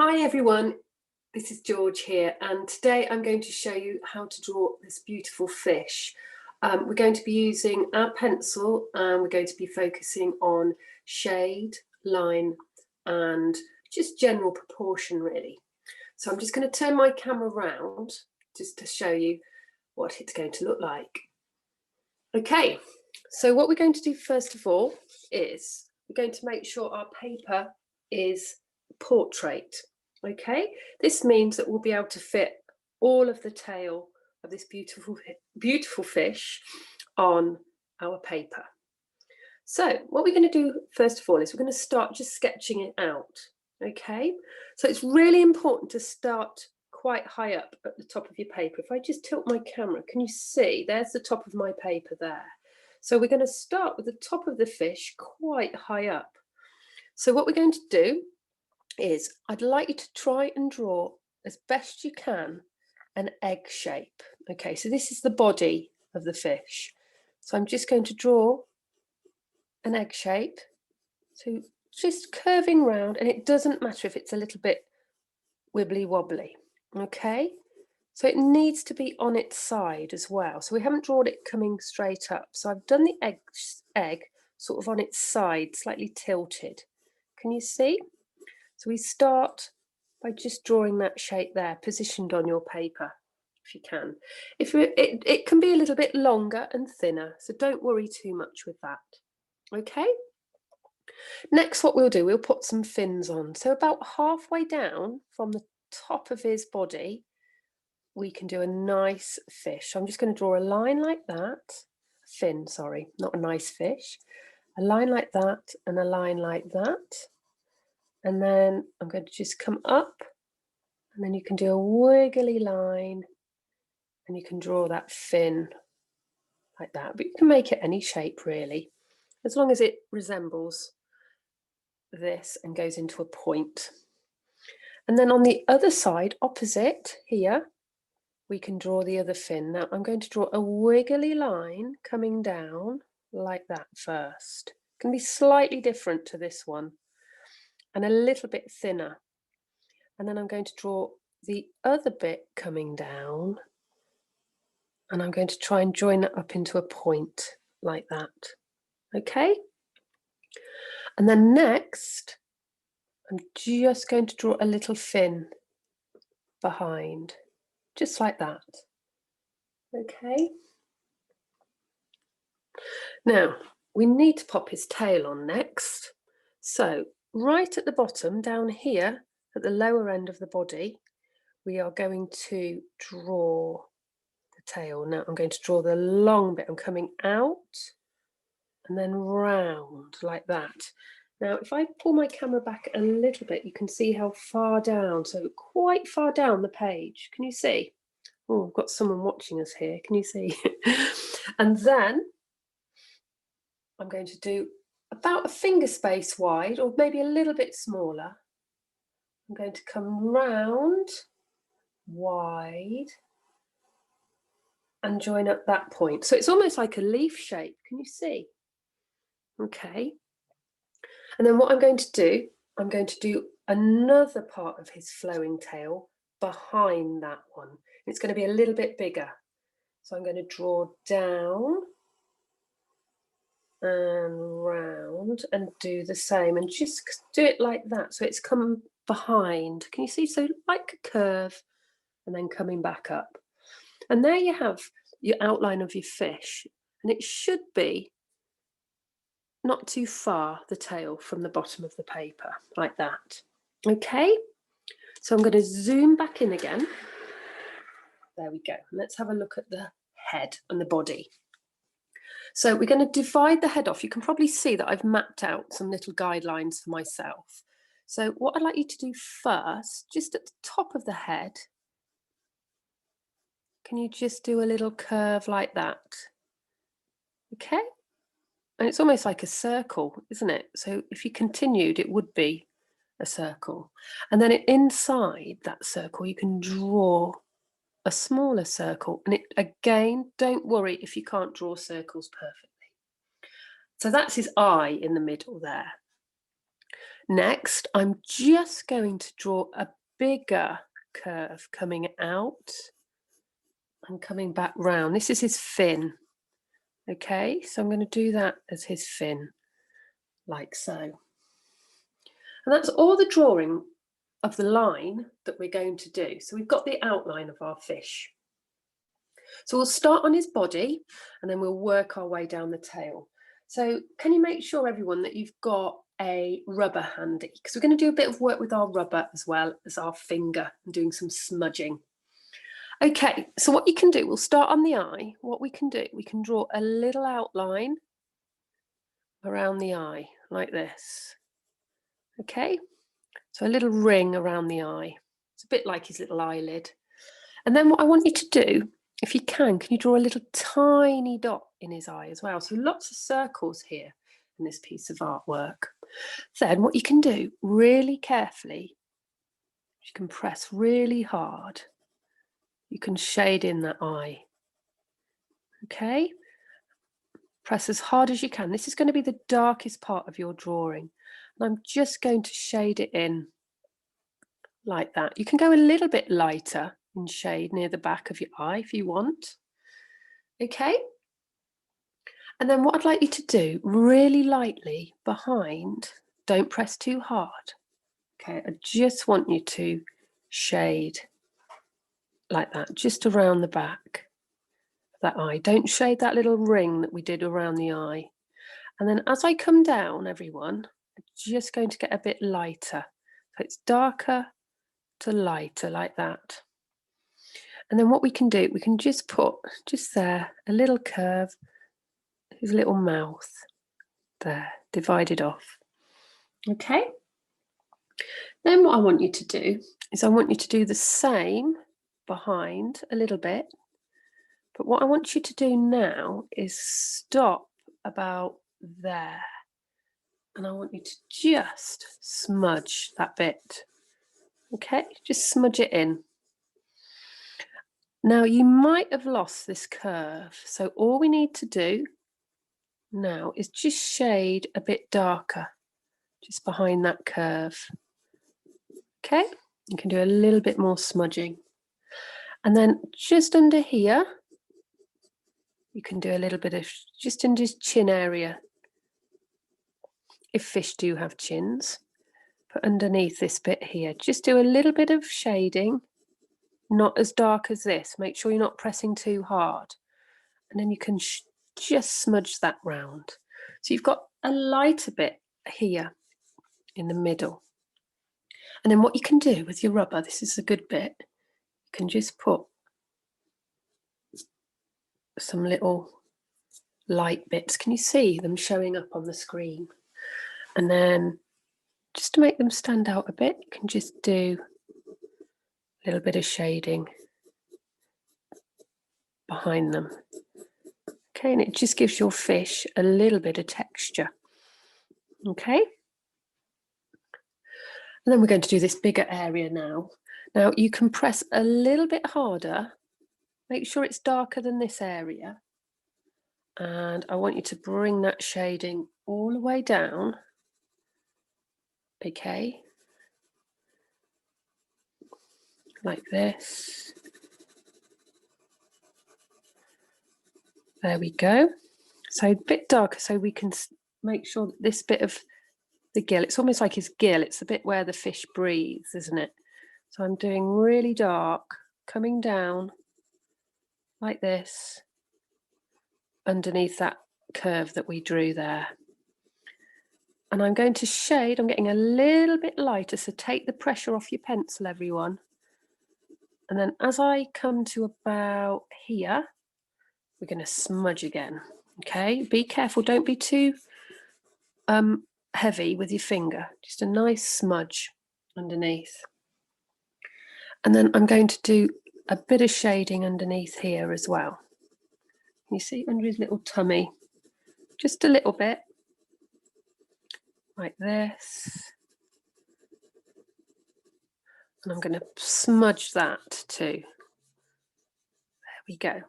Hi everyone, this is George here, and today I'm going to show you how to draw this beautiful fish. We're going to be using our pencil and we're going to be focusing on shade, line and just general proportion really. So I'm just going to turn my camera around just to show you what it's going to look like. Okay, so what we're going to do first of all is we're going to make sure our paper is portrait. Okay, this means that we'll be able to fit all of the tail of this beautiful fish on our paper. So what we're going to do first of all is we're going to start just sketching it out. Okay, so it's really important to start quite high up at the top of your paper. If I just tilt my camera, can you see? There's the top of my paper there. So we're going to start with the top of the fish quite high up. So what we're going to do is I'd like you to try and draw as best you can an egg shape. Okay, so this is the body of the fish. So I'm just going to draw an egg shape. So just curving round, and it doesn't matter if it's a little bit wibbly wobbly. Okay, so it needs to be on its side as well. So we haven't drawn it coming straight up. So I've done the egg sort of on its side, slightly tilted. Can you see? So we start by just drawing that shape there, positioned on your paper, if you can. It can be a little bit longer and thinner, so don't worry too much with that. Okay? Next, what we'll do, we'll put some fins on. So about halfway down from the top of his body, we can do a nice fish. So I'm just going to draw a line like that. Fin, sorry, not a nice fish. A line like that and a line like that. And then I'm going to just come up, and then you can do a wiggly line and you can draw that fin like that. But you can make it any shape really, as long as it resembles this and goes into a point. And then on the other side, opposite here, we can draw the other fin. Now I'm going to draw a wiggly line coming down like that first. It can be slightly different to this one and a little bit thinner. And then I'm going to draw the other bit coming down, and I'm going to try and join that up into a point like that. Okay? And then next, I'm just going to draw a little fin behind, just like that. Okay? Now, we need to pop his tail on next. So, right at the bottom, down here, at the lower end of the body, we are going to draw the tail. Now I'm going to draw the long bit. I'm coming out and then round like that. Now if I pull my camera back a little bit, you can see how far down, so quite far down the page. Can you see? Oh, I've got someone watching us here. Can you see? And then I'm going to do about a finger space wide, or maybe a little bit smaller. I'm going to come round, wide, and join up that point. So it's almost like a leaf shape. Can you see? Okay. And then what I'm going to do another part of his flowing tail behind that one. It's going to be a little bit bigger. So I'm going to draw down and round and do the same, and just do it like that. So it's come behind. Can you see? So like a curve and then coming back up. And there you have your outline of your fish. And it should be not too far, the tail, from the bottom of the paper, like that. Okay, so I'm going to zoom back in again. There we go. Let's have a look at the head and the body. So we're going to divide the head off. You can probably see that I've mapped out some little guidelines for myself. So what I'd like you to do first, just at the top of the head, can you just do a little curve like that? Okay. And it's almost like a circle, isn't it? So if you continued, it would be a circle. And then inside that circle, you can draw a smaller circle. And again, don't worry if you can't draw circles perfectly. So that's his eye in the middle there. Next, I'm just going to draw a bigger curve coming out and coming back round. This is his fin. Okay, so I'm going to do that as his fin, like so. And that's all the drawing of the line that we're going to do. So we've got the outline of our fish. So we'll start on his body and then we'll work our way down the tail. So can you make sure, everyone, that you've got a rubber handy? Because we're going to do a bit of work with our rubber as well as our finger and doing some smudging. Okay, so what you can do, we'll start on the eye. What we can do, we can draw a little outline around the eye like this. Okay, so a little ring around the eye. It's a bit like his little eyelid. And then what I want you to do, if you can you draw a little tiny dot in his eye as well? So lots of circles here in this piece of artwork. Then what you can do, really carefully, you can press really hard. You can shade in that eye. Okay? Press as hard as you can. This is going to be the darkest part of your drawing. And I'm just going to shade it in like that. You can go a little bit lighter in shade near the back of your eye if you want. Okay? And then what I'd like you to do, really lightly behind, don't press too hard. Okay, I just want you to shade like that, just around the back of that eye. Don't shade that little ring that we did around the eye. And then as I come down, everyone, I'm just going to get a bit lighter. So it's darker to lighter like that. And then what we can do, we can just put, just there, a little curve, his little mouth there, divided off. Okay. Then what I want you to do is I want you to do the same behind a little bit. But what I want you to do now is stop about there. And I want you to just smudge that bit. Okay, just smudge it in. Now you might have lost this curve. So all we need to do now is just shade a bit darker, just behind that curve. Okay, you can do a little bit more smudging. And then just under here, you can do a little bit of, just under his chin area, if fish do have chins. But underneath this bit here, just do a little bit of shading, not as dark as this. Make sure you're not pressing too hard. And then you can just smudge that round. So you've got a lighter bit here in the middle. And then what you can do with your rubber, this is a good bit, you can just put some little light bits. Can you see them showing up on the screen? And then just to make them stand out a bit, you can just do a little bit of shading behind them. Okay, and it just gives your fish a little bit of texture. Okay. And then we're going to do this bigger area now. Now you can press a little bit harder. Make sure it's darker than this area. And I want you to bring that shading all the way down. Okay. Like this. There we go. So a bit darker so we can make sure that this bit of the gill, it's almost like his gill, it's the bit where the fish breathes, isn't it? So I'm doing really dark, coming down like this, underneath that curve that we drew there. And I'm going to shade, I'm getting a little bit lighter, so take the pressure off your pencil, everyone. And then as I come to about here, we're going to smudge again. Okay, be careful, don't be too heavy with your finger, just a nice smudge underneath. And then I'm going to do a bit of shading underneath here as well. You see under his little tummy, just a little bit, like this. And I'm going to smudge that too. There we go.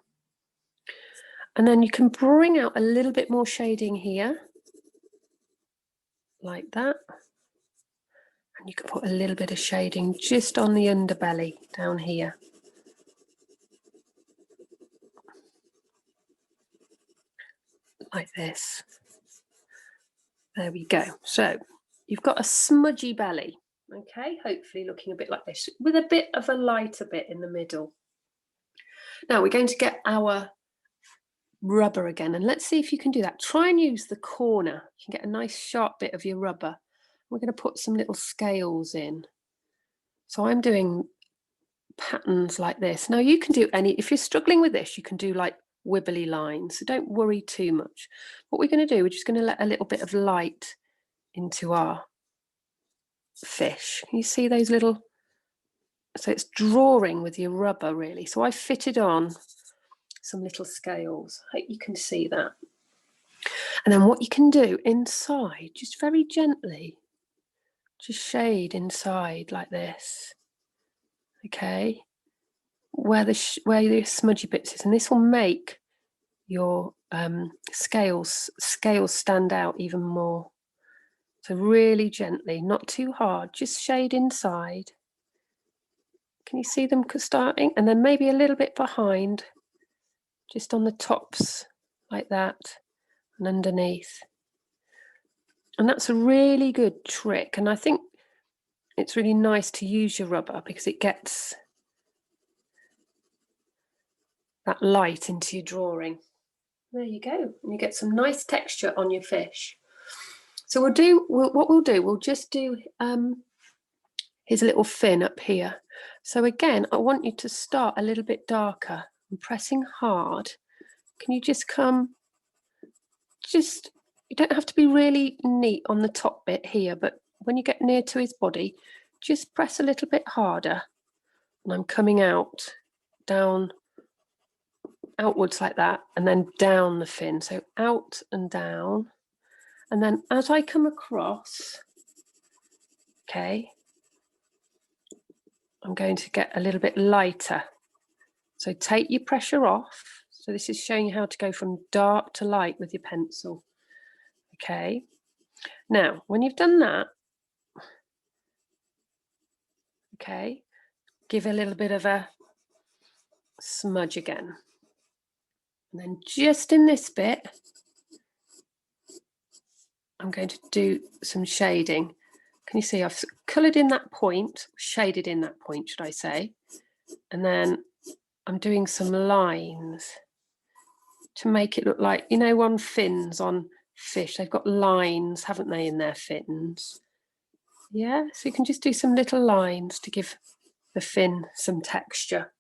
And then you can bring out a little bit more shading here, like that. And you can put a little bit of shading just on the underbelly down here. Like this. There we go. So you've got a smudgy belly, okay? Hopefully looking a bit like this, with a bit of a lighter bit in the middle. Now we're going to get our rubber again, and let's see if you can do that. Try and use the corner. You can get a nice sharp bit of your rubber. We're going to put some little scales in. So I'm doing patterns like this. Now you can do any, if you're struggling with this, you can do like wibbly lines, so don't worry too much. What we're going to do, we're just going to let a little bit of light into our fish. Can you see those little, so it's drawing with your rubber really. So I fitted on some little scales. I hope you can see that. And then what you can do inside, just very gently, just shade inside like this. Okay, where the smudgy bits is, and this will make your scales stand out even more. So really gently, not too hard, just shade inside. Can you see them starting? And then maybe a little bit behind, just on the tops like that, and underneath. And that's a really good trick. And I think it's really nice to use your rubber because it gets that light into your drawing. There you go. And you get some nice texture on your fish. So we'll just do his little fin up here. So again, I want you to start a little bit darker. I'm pressing hard. Can you just come, you don't have to be really neat on the top bit here, but when you get near to his body, just press a little bit harder. And I'm coming out, down, outwards like that, and then down the fin. So out and down. And then as I come across, okay, I'm going to get a little bit lighter. So take your pressure off. So this is showing you how to go from dark to light with your pencil. Okay. Now, when you've done that, okay, give a little bit of a smudge again. And then just in this bit, I'm going to do some shading. Can you see I've coloured in that point, shaded in that point, should I say. And then I'm doing some lines to make it look like, you know, on fins, on fish, they've got lines, haven't they, in their fins? Yeah, so you can just do some little lines to give the fin some texture.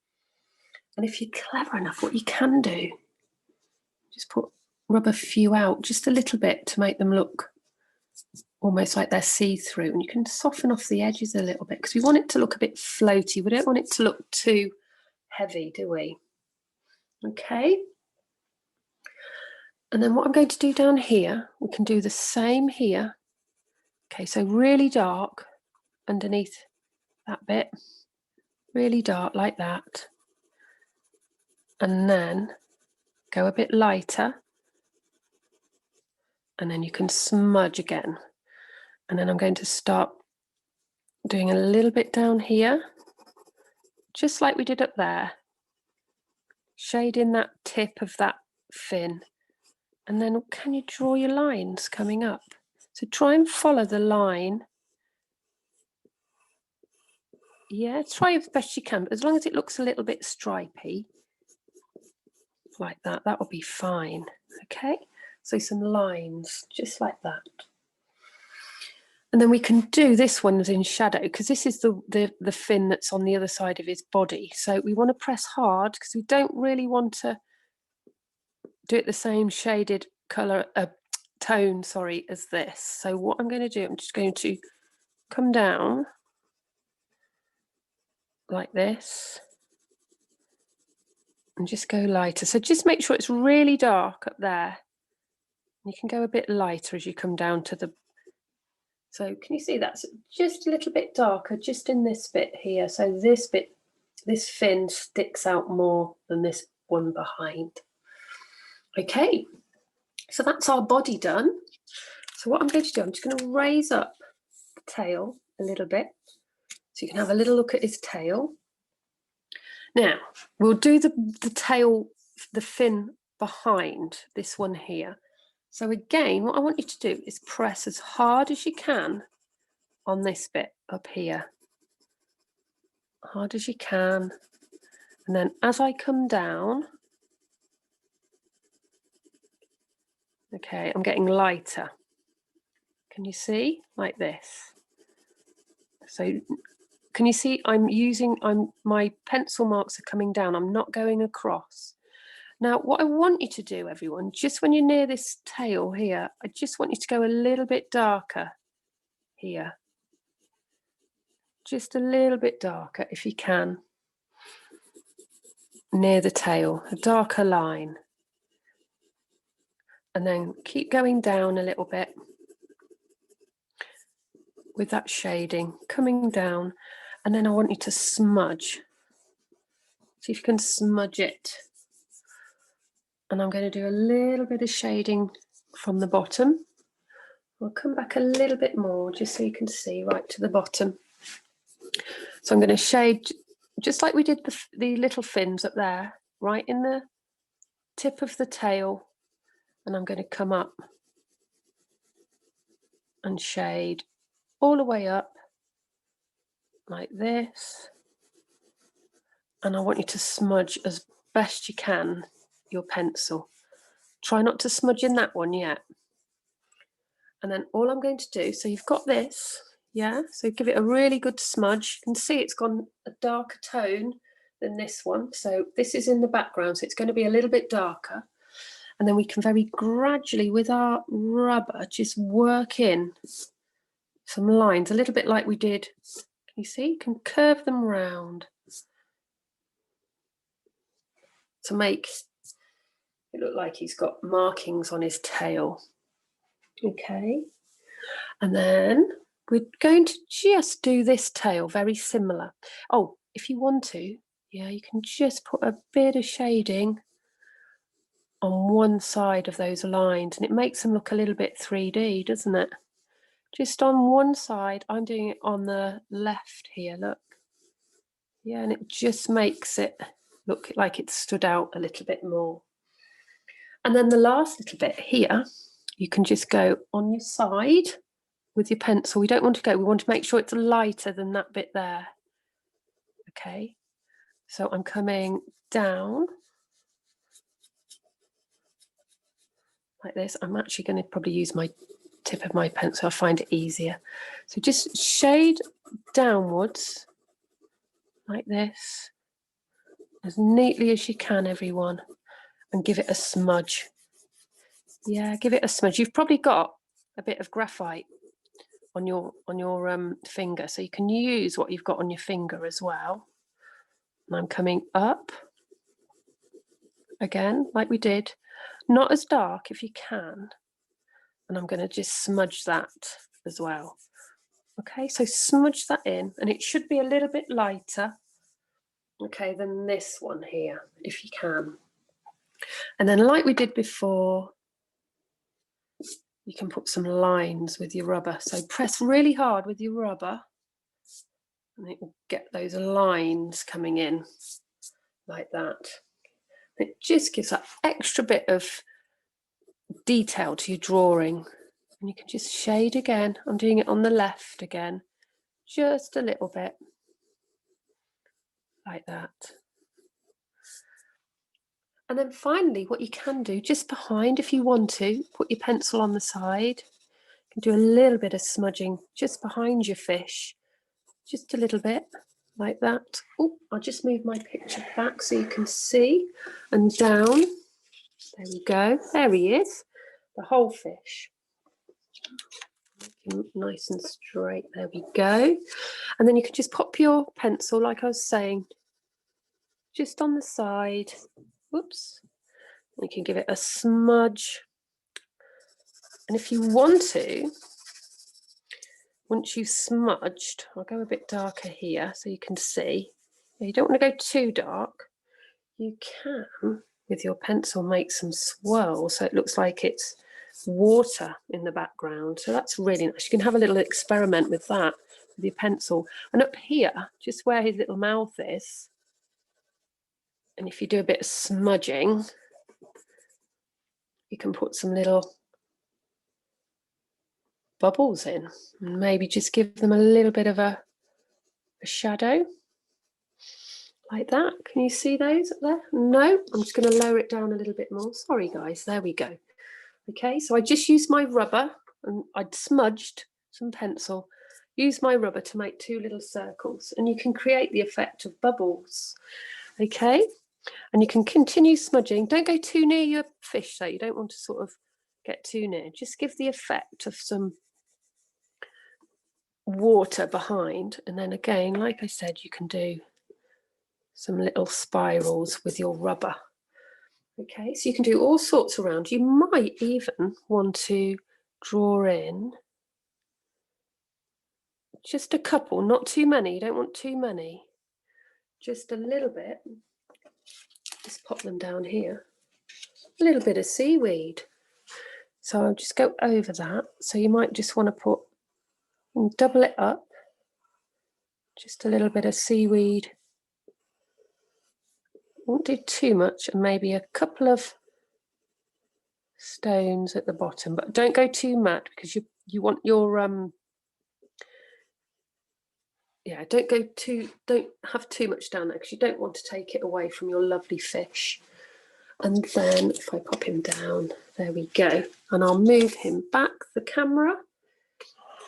And if you're clever enough, what you can do, just rub a few out, just a little bit, to make them look almost like they're see-through. And you can soften off the edges a little bit because we want it to look a bit floaty. We don't want it to look too heavy, do we? Okay. And then what I'm going to do down here, we can do the same here. Okay, so really dark underneath that bit, really dark like that. And then go a bit lighter. And then you can smudge again. And then I'm going to start doing a little bit down here, just like we did up there. Shade in that tip of that fin. And then can you draw your lines coming up? So try and follow the line. Yeah, try as best you can, but as long as it looks a little bit stripy, like that, that will be fine. Okay, so some lines, just like that. And then we can do this one in shadow, because this is the fin that's on the other side of his body. So we want to press hard, because we don't really want to do it the same shaded colour, tone, sorry, as this. So what I'm going to do, I'm just going to come down like this and just go lighter. So just make sure it's really dark up there. You can go a bit lighter as you come down to the, so can you see that's just a little bit darker just in this bit here. So this bit, this fin sticks out more than this one behind. Okay, so that's our body done. So what I'm going to do, I'm just going to raise up the tail a little bit so you can have a little look at his tail. Now we'll do the tail, the fin behind this one here. So again, what I want you to do is press as hard as you can on this bit up here, hard as you can, and then as I come down, okay, I'm getting lighter. Can you see? Like this. So can you see my pencil marks are coming down. I'm not going across. Now, what I want you to do, everyone, just when you're near this tail here, I just want you to go a little bit darker here. Just a little bit darker if you can. Near the tail, a darker line. And then keep going down a little bit with that shading, coming down. And then I want you to smudge. See if you can smudge it. And I'm going to do a little bit of shading from the bottom. I'll come back a little bit more just so you can see right to the bottom. So I'm going to shade just like we did the little fins up there, right in the tip of the tail. And I'm going to come up and shade all the way up like this. And I want you to smudge as best you can your pencil. Try not to smudge in that one yet. And then all I'm going to do, so you've got this, yeah? So give it a really good smudge. You can see it's gone a darker tone than this one. So this is in the background, so it's going to be a little bit darker. And then we can very gradually, with our rubber, just work in some lines, a little bit like we did. Can you see? You can curve them round to make it look like he's got markings on his tail. Okay. And then we're going to just do this tail very similar. Oh, if you want to, yeah, you can just put a bit of shading on one side of those lines and it makes them look a little bit 3D, doesn't it? Just on one side. I'm doing it on the left here, look. Yeah, and it just makes it look like it stood out a little bit more. And then the last little bit here, you can just go on your side with your pencil. We don't want to go, we want to make sure it's lighter than that bit there. Okay, so I'm coming down like this. I'm actually going to probably use my tip of my pencil. I find it easier. So just shade downwards like this, as neatly as you can, everyone, and give it a smudge. Yeah, give it a smudge. You've probably got a bit of graphite on your finger, so you can use what you've got on your finger as well. And I'm coming up again, like we did, not as dark if you can. And I'm going to just smudge that as well. Okay, so smudge that in, and it should be a little bit lighter, okay, than this one here, if you can. And then like we did before, you can put some lines with your rubber. So press really hard with your rubber and it will get those lines coming in like that. It just gives that extra bit of detail to your drawing. And you can just shade again. I'm doing it on the left again, just a little bit like that. And then finally, what you can do just behind, if you want to, put your pencil on the side. You can do a little bit of smudging just behind your fish, just a little bit like that. Oh, I'll just move my picture back so you can see, and down. There we go. There he is, the whole fish. Nice and straight. There we go. And then you can just pop your pencil, like I was saying, just on the side. Whoops. You can give it a smudge. And if you want to, once you've smudged, I'll go a bit darker here so you can see. You don't want to go too dark. You can, with your pencil, make some swirls so it looks like it's water in the background. So that's really nice. You can have a little experiment with that with your pencil. And up here, just where his little mouth is, and if you do a bit of smudging, you can put some little bubbles in and maybe just give them a little bit of a shadow like that. Can you see those up there? No, I'm just going to lower it down a little bit more. Sorry guys, there we go. Okay, so I just used my rubber and I'd smudged some pencil. Use my rubber to make 2 little circles, and you can create the effect of bubbles. Okay, and you can continue smudging. Don't go too near your fish though. You don't want to sort of get too near. Just give the effect of some water behind, and then again, like I said, you can do some little spirals with your rubber. Okay, so you can do all sorts around. You might even want to draw in just a couple, not too many. You don't want too many, just a little bit. Just pop them down here. A little bit of seaweed. So I'll just go over that. So you might just want to put and double it up. Just a little bit of seaweed. Won't do too much, and maybe a couple of stones at the bottom, but don't go too matte because you want your yeah, don't have too much down there because you don't want to take it away from your lovely fish. And then if I pop him down, there we go, and I'll move him back the camera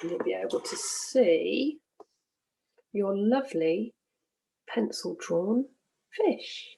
and you'll be able to see your lovely pencil drawn fish.